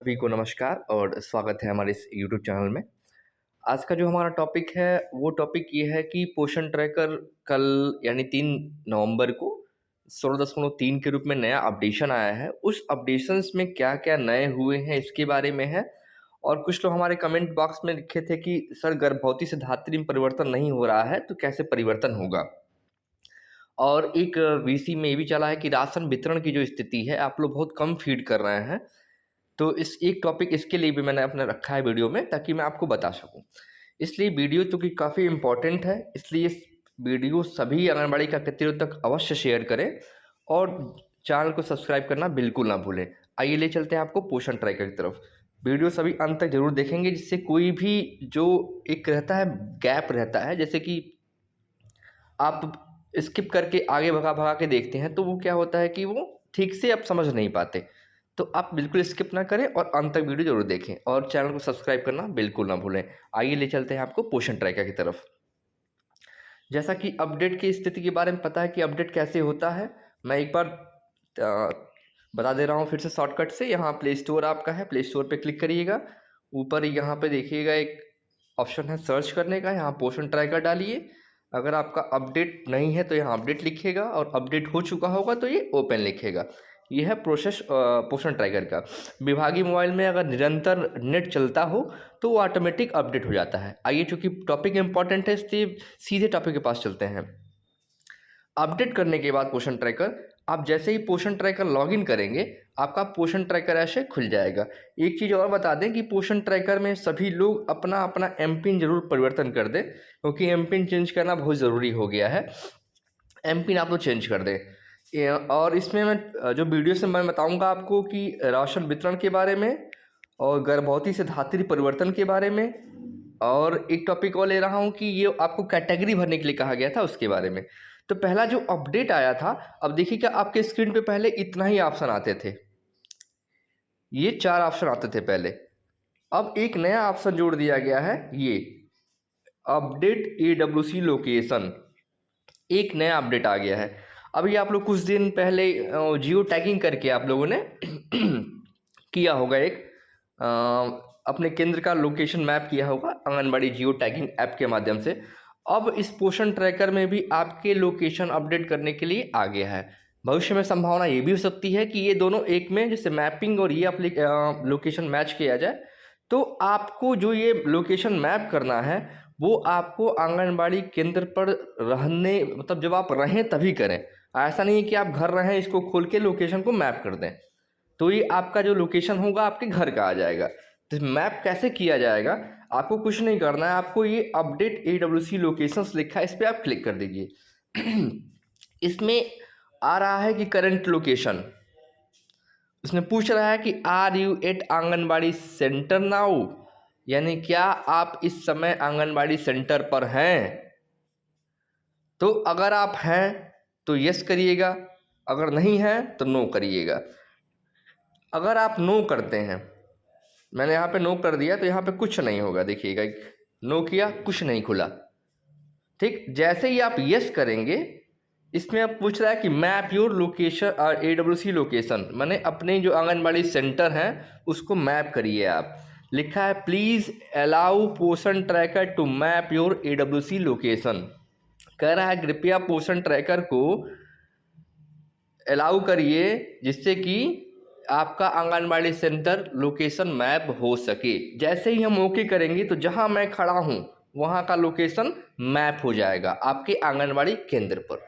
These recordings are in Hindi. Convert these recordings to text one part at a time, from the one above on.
सभी को नमस्कार और स्वागत है हमारे इस यूट्यूब चैनल में। आज का जो हमारा टॉपिक है वो टॉपिक ये है कि पोषण ट्रैकर कल यानी 3 नवंबर को 16.3 के रूप में नया अपडेशन आया है। उस अपडेशंस में क्या-क्या नए हुए हैं इसके बारे में है। और कुछ लोग हमारे कमेंट बॉक्स में लिखे थे कि सर गर्भवती से धात्री में परिवर्तन नहीं हो रहा है तो कैसे परिवर्तन होगा? और एक वीसी में ये भी चला है कि राशन वितरण की जो स्थिति है आप लोग बहुत कम फीड कर रहे हैं। तो इस एक टॉपिक इसके लिए भी मैंने अपना रखा है वीडियो में ताकि मैं आपको बता सकूं। इसलिए वीडियो चूँकि काफ़ी इम्पोर्टेंट है, इसलिए इस वीडियो सभी आंगनबाड़ी कार्यकर्ताओं तक अवश्य शेयर करें और चैनल को सब्सक्राइब करना बिल्कुल ना भूलें। आइए ले चलते हैं आपको पोषण ट्रैकर की तरफ। वीडियो सभी अंत तक जरूर देखेंगे जिससे कोई भी जो एक रहता है गैप रहता है, जैसे कि आप स्किप करके आगे भगा के देखते हैं तो वो क्या होता है कि वो ठीक से आप समझ नहीं पाते। तो आप बिल्कुल स्किप ना करें और अंत तक वीडियो जरूर देखें और चैनल को सब्सक्राइब करना बिल्कुल ना भूलें। आइए ले चलते हैं आपको पोषण ट्रैकर की तरफ। जैसा कि अपडेट की स्थिति के बारे में पता है कि अपडेट कैसे होता है, मैं एक बार बता दे रहा हूँ फिर से शॉर्टकट से। यहाँ प्ले स्टोर आपका है, प्ले स्टोर पे क्लिक करिएगा। ऊपर यहाँ पे देखिएगा एक ऑप्शन है सर्च करने का, यहाँ पोषण ट्रैकर डालिए। अगर आपका अपडेट नहीं है तो यहाँ अपडेट लिखेगा और अपडेट हो चुका होगा तो ये ओपन लिखेगा। ये है प्रोसेस पोषण ट्रैकर का। विभागीय मोबाइल में अगर निरंतर नेट चलता हो तो वो ऑटोमेटिक अपडेट हो जाता है। आइए चूँकि टॉपिक इंपॉर्टेंट है इसलिए सीधे टॉपिक के पास चलते हैं। अपडेट करने के बाद पोषण ट्रैकर, आप जैसे ही पोषण ट्रैकर लॉगिन करेंगे आपका पोषण ट्रैकर ऐसे खुल जाएगा। एक चीज़ और बता दें कि पोषण ट्रैकर में सभी लोग अपना अपना एम पिन जरूर परिवर्तन कर दें, क्योंकि एम पिन चेंज करना बहुत ज़रूरी हो गया है। एम पिन आप लोग चेंज कर दें। और इसमें मैं जो वीडियो से मैं बताऊंगा आपको कि राशन वितरण के बारे में और गर्भवती से धात्री परिवर्तन के बारे में, और एक टॉपिक और ले रहा हूं कि ये आपको कैटेगरी भरने के लिए कहा गया था उसके बारे में। तो पहला जो अपडेट आया था, अब देखिए क्या आपके स्क्रीन पे पहले इतना ही ऑप्शन आते थे, ये 4 ऑप्शन आते थे पहले। अब एक नया ऑप्शन जोड़ दिया गया है, ये अपडेट AWC लोकेशन, एक नया अपडेट आ गया है। अभी आप लोग कुछ दिन पहले जियो टैगिंग करके आप लोगों ने किया होगा, एक अपने केंद्र का लोकेशन मैप किया होगा आंगनबाड़ी जियो टैगिंग ऐप के माध्यम से। अब इस पोषण ट्रैकर में भी आपके लोकेशन अपडेट करने के लिए आ गया है। भविष्य में संभावना ये भी हो सकती है कि ये दोनों एक में, जैसे मैपिंग और ये लोकेशन मैच किया जाए, तो आपको जो ये लोकेशन मैप करना है वो आपको आंगनबाड़ी केंद्र पर रहने, मतलब जब आप रहें तभी करें। ऐसा नहीं है कि आप घर रहें इसको खोल के लोकेशन को मैप कर दें, तो ये आपका जो लोकेशन होगा आपके घर का आ जाएगा। तो मैप कैसे किया जाएगा, आपको कुछ नहीं करना है, आपको ये अपडेट AWC लोकेशंस लिखा है, इस पर आप क्लिक कर दीजिए। इसमें आ रहा है कि करंट लोकेशन, इसमें पूछ रहा है कि are you at anganwadi centre now, यानी क्या आप इस समय आंगनबाड़ी सेंटर पर हैं। तो अगर आप हैं तो यस करिएगा, अगर नहीं है तो नो करिएगा। अगर आप नो करते हैं, मैंने यहाँ पे नो कर दिया तो यहाँ पे कुछ नहीं होगा, देखिएगा नो किया कुछ नहीं खुला। ठीक, जैसे ही आप यस करेंगे इसमें अब पूछ रहा है कि मैप योर लोकेशन और AWC लोकेशन, माने अपने जो आंगनबाड़ी सेंटर हैं उसको मैप करिए आप। लिखा है please allow Poshan tracker to map your AWC location. कह रहा है कृपया पोषण ट्रैकर को अलाउ करिए जिससे कि आपका आंगनबाड़ी सेंटर लोकेशन मैप हो सके। जैसे ही हम ओके करेंगे तो जहां मैं खड़ा हूं वहां का लोकेशन मैप हो जाएगा आपके आंगनबाड़ी केंद्र पर।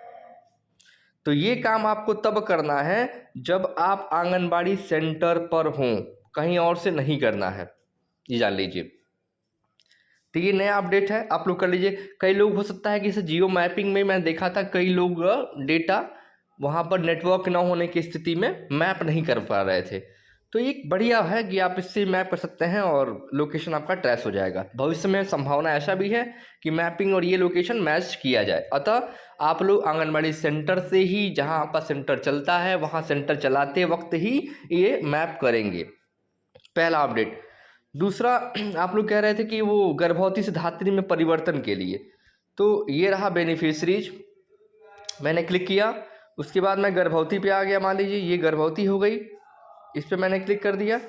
तो ये काम आपको तब करना है जब आप आंगनबाड़ी सेंटर पर हों, कहीं और से नहीं करना है, ये जान लीजिए। तो ये नया अपडेट है, आप लोग कर लीजिए। कई लोग हो सकता है कि इसे जियो मैपिंग में मैं देखा था, कई लोग डेटा वहाँ पर नेटवर्क ना होने की स्थिति में मैप नहीं कर पा रहे थे। तो एक बढ़िया है कि आप इससे मैप कर सकते हैं और लोकेशन आपका ट्रेस हो जाएगा। भविष्य में संभावना ऐसा भी है कि मैपिंग और ये लोकेशन मैच किया जाए। अतः आप लोग आंगनबाड़ी सेंटर से ही, जहाँ आपका सेंटर चलता है वहाँ सेंटर चलाते वक्त ही ये मैप करेंगे। पहला अपडेट। दूसरा, आप लोग कह रहे थे कि वो गर्भवती से धात्री में परिवर्तन के लिए, तो ये रहा बेनिफिशरीज, मैंने क्लिक किया। उसके बाद मैं गर्भवती पे आ गया, मान लीजिए ये गर्भवती हो गई, इस पर मैंने क्लिक कर दिया।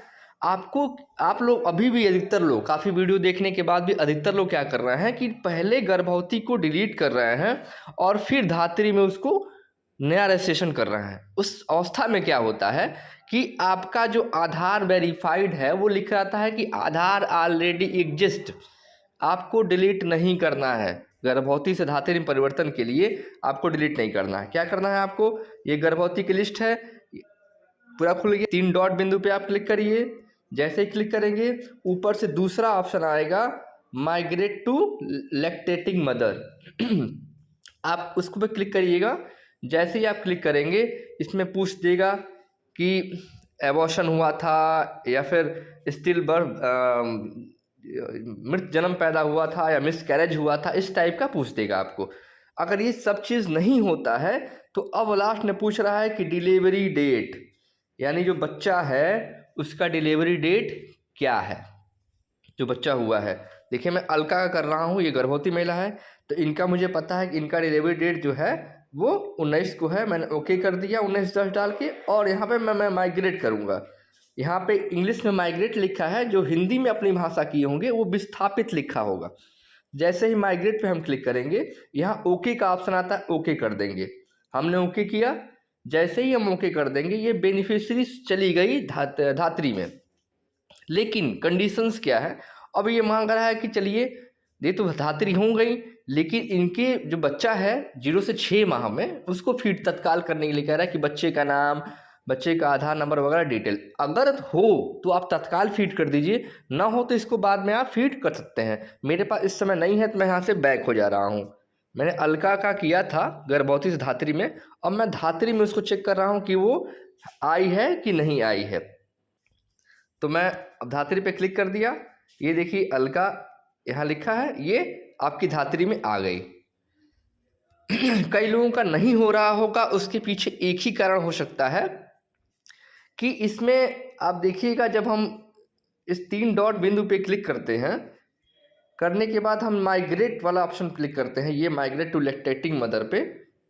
आप लोग अभी भी, अधिकतर लोग, काफ़ी वीडियो देखने के बाद भी अधिकतर लोग क्या कर रहे हैं कि पहले गर्भवती को डिलीट कर रहे हैं और फिर धात्री में उसको नया रजिस्ट्रेशन कर रहे हैं। उस अवस्था में क्या होता है कि आपका जो आधार वेरीफाइड है वो लिख रहता है कि आधार ऑलरेडी एग्जिस्ट, आपको डिलीट नहीं करना है। गर्भवती से धात्री में परिवर्तन के लिए आपको डिलीट नहीं करना है। क्या करना है आपको, ये गर्भवती की लिस्ट है, पूरा खुल गया। 3 डॉट बिंदु पे आप क्लिक करिए। जैसे ही क्लिक करेंगे ऊपर से दूसरा ऑप्शन आएगा, माइग्रेट टू लैक्टेटिंग मदर। आप उसको पे क्लिक करिएगा। जैसे ही आप क्लिक करेंगे इसमें पूछ देगा कि एबॉर्शन हुआ था या फिर स्टिल बर्थ, मृत जन्म पैदा हुआ था या मिस कैरेज हुआ था, इस टाइप का पूछ देगा आपको। अगर ये सब चीज़ नहीं होता है तो अब लास्ट में पूछ रहा है कि डिलीवरी डेट, यानी जो बच्चा है उसका डिलीवरी डेट क्या है, जो बच्चा हुआ है। देखिए मैं अलका का कर रहा हूँ, ये गर्भवती महिला है, तो इनका मुझे पता है कि इनका डिलीवरी डेट जो है वो 19 को है। मैंने ओके कर दिया 19/10 डाल के, और यहाँ पे मैं माइग्रेट करूँगा। यहाँ पे इंग्लिश में माइग्रेट लिखा है, जो हिंदी में अपनी भाषा किए होंगे वो विस्थापित लिखा होगा। जैसे ही माइग्रेट पे हम क्लिक करेंगे यहाँ ओके का ऑप्शन आता है, ओके कर देंगे। हमने ओके किया। जैसे ही हम ओके कर देंगे ये बेनिफिशियरी चली गई धात्री में। लेकिन कंडीशंस क्या है, अब ये मांग रहा है कि चलिए ये तो धात्री हो गई, लेकिन इनके जो बच्चा है 0 से 6 माह में उसको फीड तत्काल करने के लिए कह रहा है कि बच्चे का नाम, बच्चे का आधार नंबर वगैरह डिटेल। अगर हो तो आप तत्काल फीड कर दीजिए, ना हो तो इसको बाद में आप फीड कर सकते हैं। मेरे पास इस समय नहीं है तो मैं यहाँ से बैक हो जा रहा हूँ। मैंने अलका का किया था गर्भवती से धात्री में, अब मैं धात्री में उसको चेक कर रहा हूँ कि वो आई है कि नहीं आई है। तो मैं अब धात्री पे क्लिक कर दिया। ये देखिए अलका यहाँ लिखा है, ये आपकी धात्री में आ गई। कई लोगों का नहीं हो रहा होगा, उसके पीछे एक ही कारण हो सकता है कि इसमें आप देखिएगा जब हम इस 3 डॉट बिंदु पे क्लिक करते हैं, करने के बाद हम माइग्रेट वाला ऑप्शन क्लिक करते हैं, ये माइग्रेट टू लैक्टेटिंग मदर पे।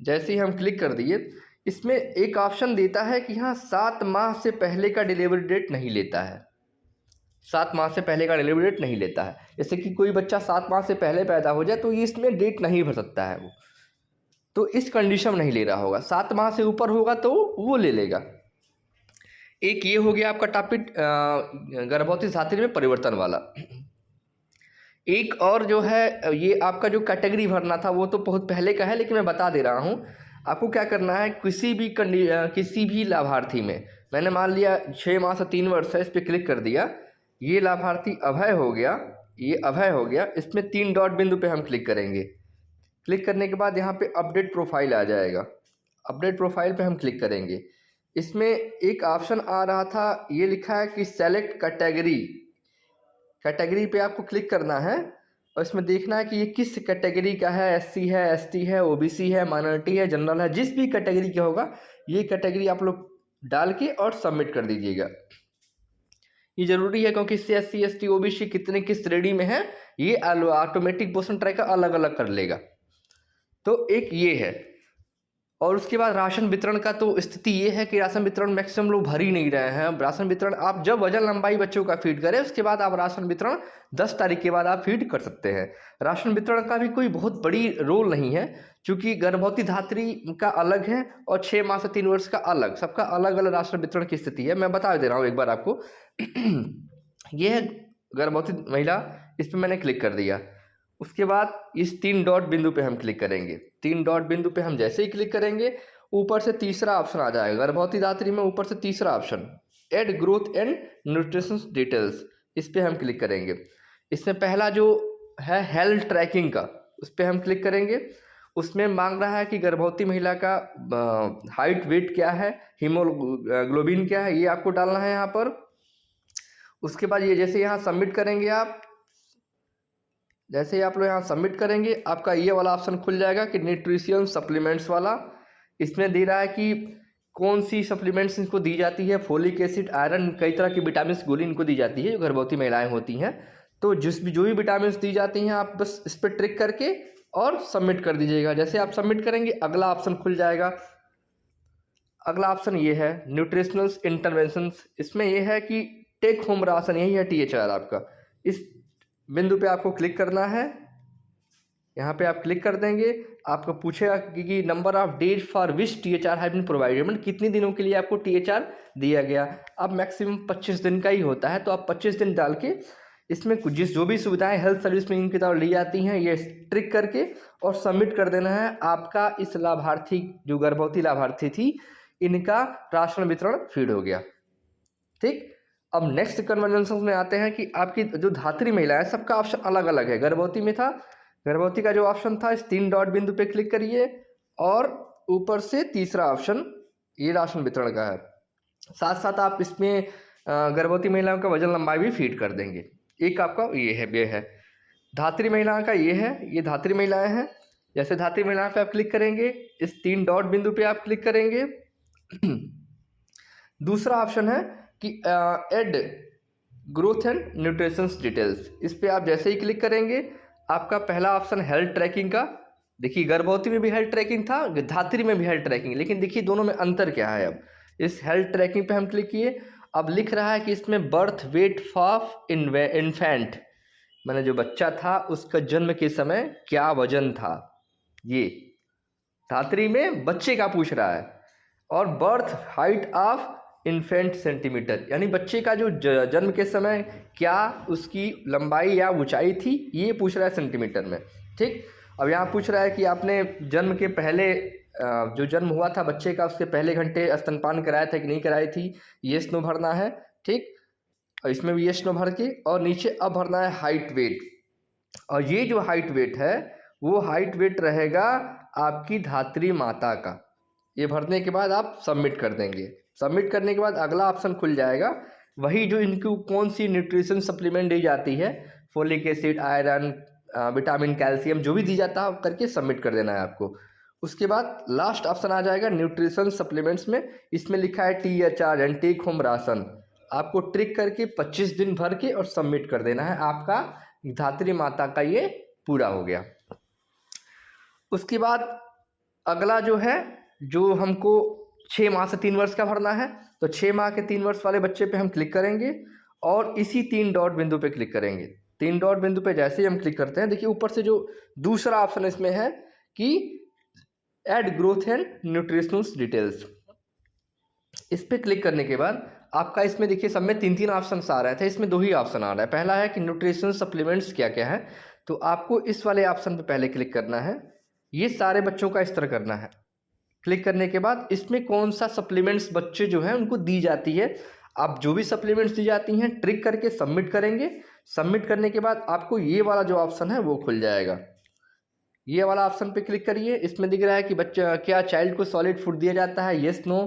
जैसे ही हम क्लिक कर दिए इसमें एक ऑप्शन देता है कि यहाँ 7 माह से पहले का डिलीवरी डेट नहीं लेता है। 7 माह से पहले का डिलीवरी डेट नहीं लेता है। जैसे कि कोई बच्चा 7 माह से पहले पैदा हो जाए तो ये इसमें डेट नहीं भर सकता है वो, तो इस कंडीशन में नहीं ले रहा होगा। 7 माह से ऊपर होगा तो वो ले लेगा। एक ये हो गया आपका टॉपिक गर्भवती धात्री में परिवर्तन वाला। एक और जो है ये आपका जो कैटेगरी भरना था वो तो बहुत पहले का है, लेकिन मैं बता दे रहा हूँ आपको क्या करना है। किसी भी लाभार्थी में, मैंने मान लिया 6 माह से 3 वर्ष है, इस पर क्लिक कर दिया। ये लाभार्थी अभय हो गया, ये अभय हो गया। इसमें 3 डॉट बिंदु पे हम क्लिक करेंगे। क्लिक करने के बाद यहाँ पे अपडेट प्रोफाइल आ जाएगा। अपडेट प्रोफाइल पे हम क्लिक करेंगे। इसमें एक ऑप्शन आ रहा था, ये लिखा है कि सेलेक्ट कैटेगरी। कैटेगरी पे आपको क्लिक करना है और इसमें देखना है कि ये किस कैटेगरी का है, एससी है, एसटी है, ओबीसी है, माइनॉरिटी है, जनरल है। जिस भी कैटेगरी का होगा ये कैटेगरी आप लोग डाल के और सबमिट कर दीजिएगा। ये ज़रूरी है क्योंकि इससे एससी, एसटी, ओबीसी कितने किस श्रेणी में है ये ऑटोमेटिक पोषण ट्रैकर अलग अलग कर लेगा। तो एक ये है। और उसके बाद राशन वितरण का तो स्थिति ये है कि राशन वितरण मैक्सिमम लोग भर ही नहीं रहे हैं। राशन वितरण आप जब वजन लंबाई बच्चों का फीड करें उसके बाद आप राशन वितरण 10 तारीख के बाद आप फीड कर सकते हैं। राशन वितरण का भी कोई बहुत बड़ी रोल नहीं है, क्योंकि गर्भवती धात्री का अलग है और 6 माह से 3 वर्ष का अलग, सबका अलग अलग राशन वितरण की स्थिति है। मैं बता दे रहा हूँ एक बार आपको। यह है गर्भवती महिला, इस पर मैंने क्लिक कर दिया। उसके बाद इस 3 डॉट बिंदु पे हम क्लिक करेंगे। 3 डॉट बिंदु पे हम जैसे ही क्लिक करेंगे ऊपर से तीसरा ऑप्शन आ जाएगा गर्भवती धात्री में। ऊपर से तीसरा option add growth and nutrition details, इस पे हम क्लिक करेंगे। इसमें पहला जो है हेल्थ ट्रैकिंग का, उस पर हम क्लिक करेंगे। उसमें मांग रहा है कि गर्भवती महिला का हाइट, वेट क्या है, हीमोग्लोबिन क्या है, ये आपको डालना है यहाँ पर। उसके बाद ये जैसे यहाँ सबमिट करेंगे आप, जैसे ही आप लोग यहाँ सबमिट करेंगे आपका ये वाला ऑप्शन खुल जाएगा कि न्यूट्रिशन सप्लीमेंट्स वाला। इसमें दे रहा है कि कौन सी सप्लीमेंट्स इनको दी जाती है, फोलिक एसिड, आयरन, कई तरह की विटामिन गोली इनको दी जाती है जो गर्भवती महिलाएं होती हैं। तो जो भी विटामिन दी जाती हैं आप बस इस पर ट्रिक करके और सबमिट कर दीजिएगा। जैसे आप सबमिट करेंगे अगला ऑप्शन खुल जाएगा। अगला ऑप्शन ये है न्यूट्रिशनल इंटरवेंशंस। इसमें यह है कि टेक होम राशन, यही है THR आपका। इस बिंदु पे आपको क्लिक करना है, यहाँ पे आप क्लिक कर देंगे, आपको पूछेगा कि number of days for which THR have been provided, मतलब कितने दिनों के लिए आपको THR दिया गया। अब मैक्सिमम 25 दिन का ही होता है, तो आप 25 दिन डाल के इसमें जो भी सुविधाएं हेल्थ सर्विस में इनकी तरफ ली जाती हैं ये ट्रिक करके और सबमिट कर देना है। आपका इस लाभार्थी जो गर्भवती लाभार्थी थी इनका राशन वितरण फीड हो गया। ठीक, अब नेक्स्ट कन्वर्जेंस में आते हैं कि आपकी जो धात्री महिला है सबका ऑप्शन अलग अलग है। गर्भवती में था, गर्भवती का जो ऑप्शन था इस 3 डॉट बिंदु पे क्लिक करिए और ऊपर से तीसरा ऑप्शन ये राशन वितरण का है। साथ साथ आप इसमें गर्भवती महिलाओं का वजन लंबाई भी फीड कर देंगे। एक आपका ये है धात्री महिलाओं का, ये धात्री महिलाएं हैं। जैसे धात्री महिलाओं पे आप क्लिक करेंगे, इस 3 डॉट बिंदु पे आप क्लिक करेंगे। दूसरा ऑप्शन है कि add growth and nutrition details, इस पे आप जैसे ही क्लिक करेंगे आपका पहला ऑप्शन हेल्थ ट्रैकिंग का। देखिए गर्भवती में भी हेल्थ ट्रैकिंग था, धात्री में भी हेल्थ ट्रैकिंग, लेकिन देखिए दोनों में अंतर क्या है। अब इस हेल्थ ट्रैकिंग पे हम क्लिक किए, अब लिख रहा है कि इसमें बर्थ वेट ऑफ इन्फेंट, मैंने जो बच्चा था उसका जन्म के समय क्या वजन था, ये धात्री में बच्चे का पूछ रहा है। और birth height of infant centimetre, यानी बच्चे का जो जन्म के समय क्या उसकी लंबाई या ऊंचाई थी ये पूछ रहा है सेंटीमीटर में। ठीक, अब यहाँ पूछ रहा है कि आपने जन्म के पहले जो जन्म हुआ था बच्चे का उसके पहले घंटे स्तनपान कराया था कि नहीं कराई थी, येस नो भरना है। ठीक, और इसमें भी येस नो भर के और नीचे अब भरना है हाइट वेट। और ये जो हाइट वेट है वो हाइट वेट रहेगा आपकी धात्री माता का। ये भरने के बाद आप सबमिट कर देंगे। सबमिट करने के बाद अगला ऑप्शन खुल जाएगा, वही जो इनको कौन सी न्यूट्रिशन सप्लीमेंट दी जाती है, folic acid, iron, vitamin, calcium जो भी दी जाता है करके सबमिट कर देना है आपको। उसके बाद लास्ट ऑप्शन आ जाएगा न्यूट्रिशन सप्लीमेंट्स में, इसमें लिखा है THR and take home ration, आपको ट्रिक करके 25 दिन भर के और सबमिट कर देना है। आपका धात्री माता का ये पूरा हो गया। उसके बाद अगला जो है जो हमको 6 माह से 3 वर्ष का भरना है, तो 6 माह के 3 वर्ष वाले बच्चे पे हम क्लिक करेंगे और इसी 3 डॉट बिंदु पे क्लिक करेंगे। 3 डॉट बिंदु पे जैसे ही हम क्लिक करते हैं, देखिए ऊपर से जो दूसरा ऑप्शन इसमें है कि add growth and nutritional details, इस पे क्लिक करने के बाद आपका इसमें देखिए सब में 3 ऑप्शन आ रहे थे, इसमें 2 ही ऑप्शन आ रहा है। पहला है कि न्यूट्रिशन सप्लीमेंट्स क्या क्या है, तो आपको इस वाले ऑप्शन पे पहले क्लिक करना है। ये सारे बच्चों का इस तरह करना है। क्लिक करने के बाद इसमें कौन सा सप्लीमेंट्स बच्चे जो हैं उनको दी जाती है, आप जो भी सप्लीमेंट्स दी जाती हैं ट्रिक करके सबमिट करेंगे। सबमिट करने के बाद आपको ये वाला जो ऑप्शन है वो खुल जाएगा। ये वाला ऑप्शन पे क्लिक करिए, इसमें दिख रहा है कि बच्चा क्या चाइल्ड को सॉलिड फूड दिया जाता है, येस नो।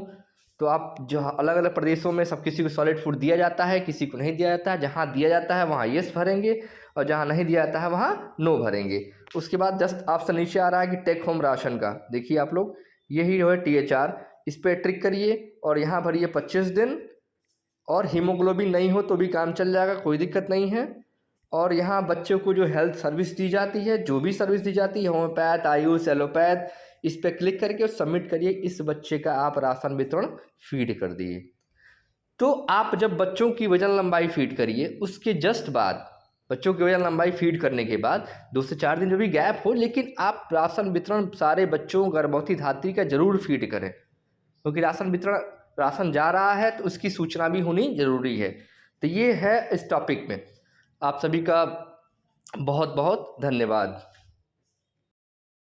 तो आप जो अलग अलग प्रदेशों में सब किसी को सॉलिड फूड दिया जाता है, किसी को नहीं दिया जाता है। जहाँ दिया जाता है वहाँ येस भरेंगे और जहाँ नहीं दिया जाता है वहाँ नो भरेंगे। उसके बाद जस्ट ऑप्शन नीचे आ रहा है कि टेक होम राशन का, देखिए आप लोग यही जो है THR, इस पर ट्रिक करिए और यहाँ भरिए 25 दिन। और हीमोग्लोबिन नहीं हो तो भी काम चल जाएगा, कोई दिक्कत नहीं है। और यहाँ बच्चों को जो हेल्थ सर्विस दी जाती है, जो भी सर्विस दी जाती है, होम्योपैथ, आयुष, एलोपैथ, इस पर क्लिक करके और सबमिट करिए। इस बच्चे का आप राशन वितरण फीड कर दिए। तो आप जब बच्चों की वजन लंबाई फीड करिए, उसके जस्ट बाद बच्चों की वजन लंबाई फीड करने के बाद 2 से 4 दिन जो भी गैप हो, लेकिन आप राशन वितरण सारे बच्चों गर्भवती धात्री का जरूर फीड करें, क्योंकि राशन जा रहा है तो उसकी सूचना भी होनी जरूरी है। तो ये है इस टॉपिक में। आप सभी का बहुत बहुत धन्यवाद।